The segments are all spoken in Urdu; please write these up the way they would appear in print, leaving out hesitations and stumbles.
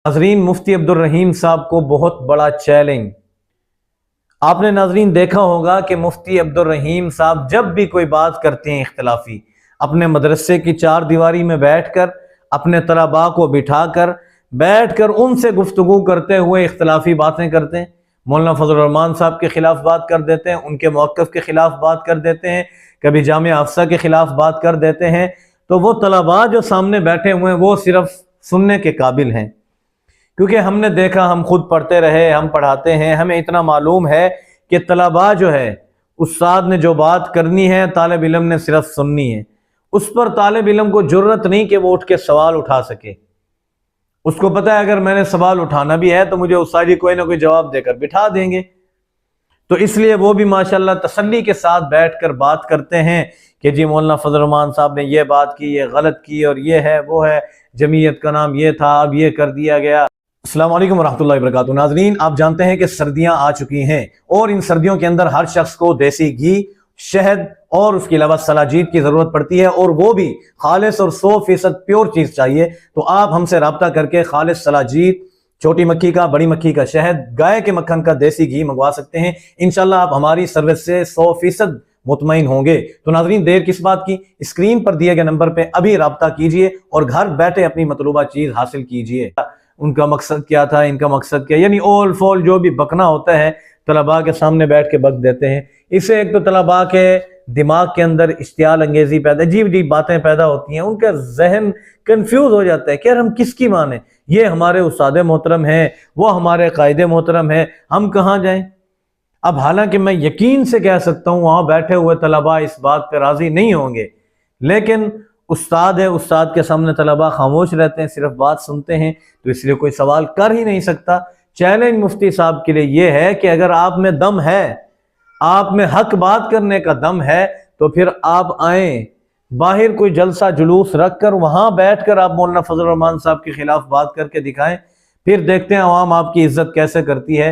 ناظرین، مفتی عبدالرحیم صاحب کو بہت بڑا چیلنج۔ آپ نے ناظرین دیکھا ہوگا کہ مفتی عبدالرحیم صاحب جب بھی کوئی بات کرتے ہیں اختلافی، اپنے مدرسے کی چار دیواری میں بیٹھ کر اپنے طلباء کو بٹھا کر بیٹھ کر ان سے گفتگو کرتے ہوئے اختلافی باتیں کرتے ہیں۔ مولانا فضل الرحمان صاحب کے خلاف بات کر دیتے ہیں، ان کے موقف کے خلاف بات کر دیتے ہیں، کبھی جامعہ حفصہ کے خلاف بات کر دیتے ہیں۔ تو وہ طلباء جو سامنے بیٹھے ہوئے ہیں وہ صرف سننے کے قابل ہیں، کیونکہ ہم نے دیکھا، ہم خود پڑھتے رہے، ہم پڑھاتے ہیں، ہمیں اتنا معلوم ہے کہ طلباء جو ہے، استاد نے جو بات کرنی ہے طالب علم نے صرف سننی ہے۔ اس پر طالب علم کو جرت نہیں کہ وہ اٹھ کے سوال اٹھا سکے۔ اس کو پتہ ہے اگر میں نے سوال اٹھانا بھی ہے تو مجھے استاد جی کوئی نہ کوئی جواب دے کر بٹھا دیں گے، تو اس لیے وہ بھی ماشاءاللہ تسلی کے ساتھ بیٹھ کر بات کرتے ہیں کہ جی مولانا فضل الرحمان صاحب نے یہ بات کی، یہ غلط کی، اور یہ ہے وہ ہے، جمعیت کا نام یہ تھا، اب یہ کر دیا گیا۔ السلام علیکم ورحمۃ اللہ وبرکاتہ۔ ناظرین، آپ جانتے ہیں کہ سردیاں آ چکی ہیں، اور ان سردیوں کے اندر ہر شخص کو دیسی گھی، شہد اور اس کے علاوہ سلاجید کی ضرورت پڑتی ہے، اور وہ بھی خالص اور 100% پیور چیز چاہیے۔ تو آپ ہم سے رابطہ کر کے خالص سلاجید، چھوٹی مکھی کا، بڑی مکھی کا شہد، گائے کے مکھن کا دیسی گھی منگوا سکتے ہیں۔ انشاءاللہ آپ ہماری سروس سے 100% مطمئن ہوں گے۔ تو ناظرین، دیر کس بات کی، اسکرین پر دیے گئے نمبر پہ ابھی رابطہ کیجئے اور گھر بیٹھے اپنی مطلوبہ چیز حاصل کیجئے۔ ان کا مقصد کیا تھا، ان کا مقصد کیا، یعنی اول فول جو بھی بکنا ہوتا ہے طلباء کے سامنے بیٹھ کے بک دیتے ہیں۔ اس سے ایک تو طلباء کے دماغ کے اندر اشتعال انگیزی پیدا، عجیب باتیں پیدا ہوتی ہیں، ان کا ذہن کنفیوز ہو جاتا ہے کہ یار ہم کس کی مانیں، یہ ہمارے استاد محترم ہیں، وہ ہمارے قائد محترم ہیں، ہم کہاں جائیں۔ اب حالانکہ میں یقین سے کہہ سکتا ہوں وہاں بیٹھے ہوئے طلباء اس بات پہ راضی نہیں ہوں گے، لیکن استاد ہے، استاد کے سامنے طلباء خاموش رہتے ہیں، صرف بات سنتے ہیں، تو اس لیے کوئی سوال کر ہی نہیں سکتا۔ چیلنج مفتی صاحب کے لیے یہ ہے کہ اگر آپ میں دم ہے، آپ میں حق بات کرنے کا دم ہے، تو پھر آپ آئیں باہر کوئی جلسہ جلوس رکھ کر، وہاں بیٹھ کر آپ مولانا فضل الرحمان صاحب کے خلاف بات کر کے دکھائیں، پھر دیکھتے ہیں عوام آپ کی عزت کیسے کرتی ہے۔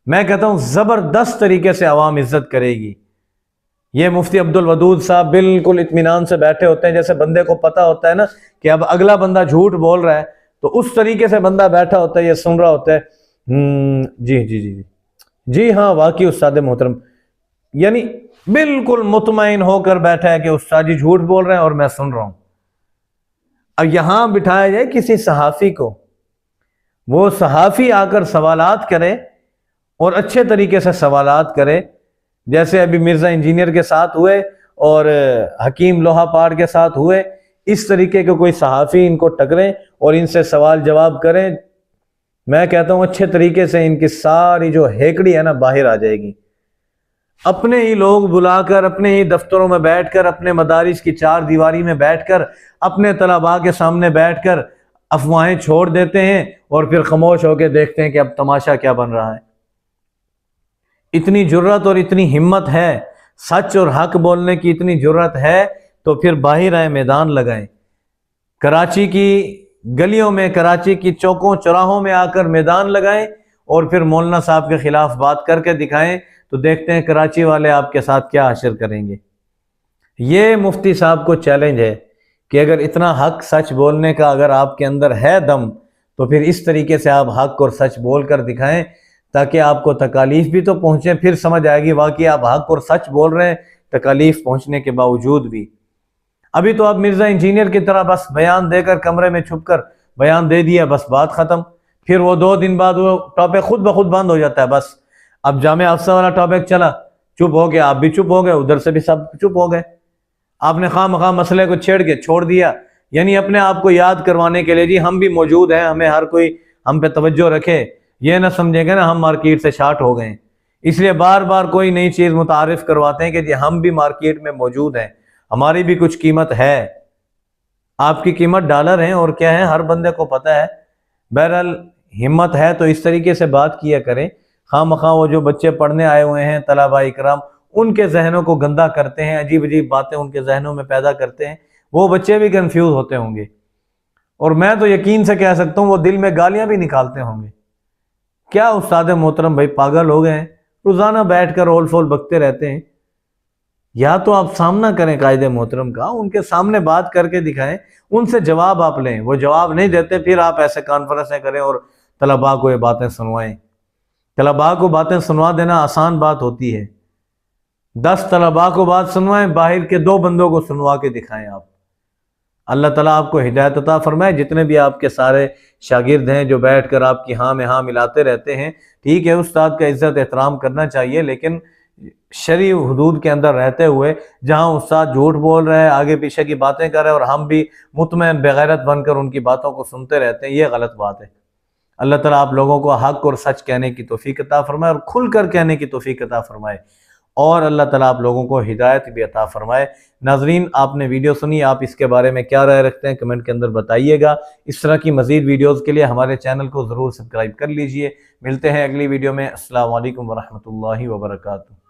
میں کہتا ہوں زبردست طریقے سے عوام عزت کرے گی۔ یہ مفتی عبدالودود صاحب بالکل اطمینان سے بیٹھے ہوتے ہیں، جیسے بندے کو پتا ہوتا ہے نا کہ اب اگلا بندہ جھوٹ بول رہا ہے، تو اس طریقے سے بندہ بیٹھا ہوتا ہے، یہ سن رہا ہوتا ہے، جی جی جی جی ہاں واقعی استاد محترم، یعنی بالکل مطمئن ہو کر بیٹھا ہے کہ استاد جی جھوٹ بول رہے ہیں اور میں سن رہا ہوں۔ اب یہاں بٹھایا جائے کسی صحافی کو، وہ صحافی آ کر سوالات کرے اور اچھے طریقے سے سوالات کرے، جیسے ابھی مرزا انجینئر کے ساتھ ہوئے اور حکیم لوہا پاڑ کے ساتھ ہوئے، اس طریقے کے کوئی صحافی ان کو ٹکریں اور ان سے سوال جواب کریں۔ میں کہتا ہوں اچھے طریقے سے ان کی ساری جو ہیکڑی ہے نا باہر آ جائے گی۔ اپنے ہی لوگ بلا کر، اپنے ہی دفتروں میں بیٹھ کر، اپنے مدارس کی چار دیواری میں بیٹھ کر، اپنے طلباء کے سامنے بیٹھ کر افواہیں چھوڑ دیتے ہیں، اور پھر خاموش ہو کے دیکھتے ہیں کہ اب تماشا کیا بن رہا ہے۔ اتنی جرت اور اتنی ہمت ہے، سچ اور حق بولنے کی اتنی جرت ہے، تو پھر باہر آئے، میدان لگائیں، کراچی کی گلیوں میں، کراچی کی چوکوں چوراہوں میں آ کر میدان لگائیں، اور پھر مولانا صاحب کے خلاف بات کر کے دکھائیں، تو دیکھتے ہیں کراچی والے آپ کے ساتھ کیا حشر کریں گے۔ یہ مفتی صاحب کو چیلنج ہے کہ اگر اتنا حق سچ بولنے کا اگر آپ کے اندر ہے دم، تو پھر اس طریقے سے آپ حق اور سچ بول کر دکھائیں، تاکہ آپ کو تکالیف بھی تو پہنچے، پھر سمجھ آئے گی واقعی آپ حق اور سچ بول رہے ہیں تکالیف پہنچنے کے باوجود بھی۔ ابھی تو آپ مرزا انجینئر کی طرح بس بیان دے کر کمرے میں چھپ کر بیان دے دیا، بس بات ختم، پھر وہ 2 دن بعد وہ ٹاپک خود بخود بند ہو جاتا ہے۔ بس اب جامعہ حفصہ والا ٹاپک چلا، چپ ہو گیا، آپ بھی چپ ہو گئے، ادھر سے بھی سب چپ ہو گئے، آپ نے خواہ مخواہ مسئلے کو چھیڑ کے چھوڑ دیا، یعنی اپنے آپ کو یاد کروانے کے لیے جی ہم بھی موجود ہیں، ہمیں ہر کوئی ہم پہ توجہ رکھے، یہ نہ سمجھے گا نا ہم مارکیٹ سے شارٹ ہو گئے۔ اس لیے بار بار کوئی نئی چیز متعارف کرواتے ہیں کہ جی ہم بھی مارکیٹ میں موجود ہیں، ہماری بھی کچھ قیمت ہے۔ آپ کی قیمت ڈالر ہیں اور کیا ہے، ہر بندے کو پتہ ہے۔ بہرحال ہمت ہے تو اس طریقے سے بات کیا کریں، خواہ مخواہ وہ جو بچے پڑھنے آئے ہوئے ہیں طلباء اکرام، ان کے ذہنوں کو گندا کرتے ہیں، عجیب عجیب باتیں ان کے ذہنوں میں پیدا کرتے ہیں، وہ بچے بھی کنفیوز ہوتے ہوں گے، اور میں تو یقین سے کہہ سکتا ہوں وہ دل میں گالیاں بھی نکالتے ہوں گے۔ کیا استاد محترم بھائی پاگل ہو گئے ہیں، روزانہ بیٹھ کر اول فول بکتے رہتے ہیں۔ یا تو آپ سامنا کریں قائد محترم کا، ان کے سامنے بات کر کے دکھائیں، ان سے جواب آپ لیں، وہ جواب نہیں دیتے پھر آپ ایسے کانفرنسیں کریں اور طلباء کو یہ باتیں سنوائیں۔ طلباء کو باتیں سنوا دینا آسان بات ہوتی ہے، 10 طلباء کو بات سنوائیں، باہر کے 2 بندوں کو سنوا کے دکھائیں آپ۔ اللہ تعالیٰ آپ کو ہدایت عطا فرمائے۔ جتنے بھی آپ کے سارے شاگرد ہیں جو بیٹھ کر آپ کی ہاں میں ہاں ملاتے رہتے ہیں، ٹھیک ہے استاد کا عزت احترام کرنا چاہیے، لیکن شرعی حدود کے اندر رہتے ہوئے جہاں استاد جھوٹ بول رہے ہیں، آگے پیچھے کی باتیں کر رہے ہیں اور ہم بھی مطمئن بغیرت بن کر ان کی باتوں کو سنتے رہتے ہیں، یہ غلط بات ہے۔ اللہ تعالیٰ آپ لوگوں کو حق اور سچ کہنے کی توفیق عطا فرمائے اور کھل کر کہنے کی توفیق عطا فرمائے، اور اللہ تعالیٰ آپ لوگوں کو ہدایت بھی عطا فرمائے۔ ناظرین، آپ نے ویڈیو سنی، آپ اس کے بارے میں کیا رائے رکھتے ہیں کمنٹ کے اندر بتائیے گا۔ اس طرح کی مزید ویڈیوز کے لیے ہمارے چینل کو ضرور سبسکرائب کر لیجئے۔ ملتے ہیں اگلی ویڈیو میں۔ السلام علیکم ورحمۃ اللہ وبرکاتہ۔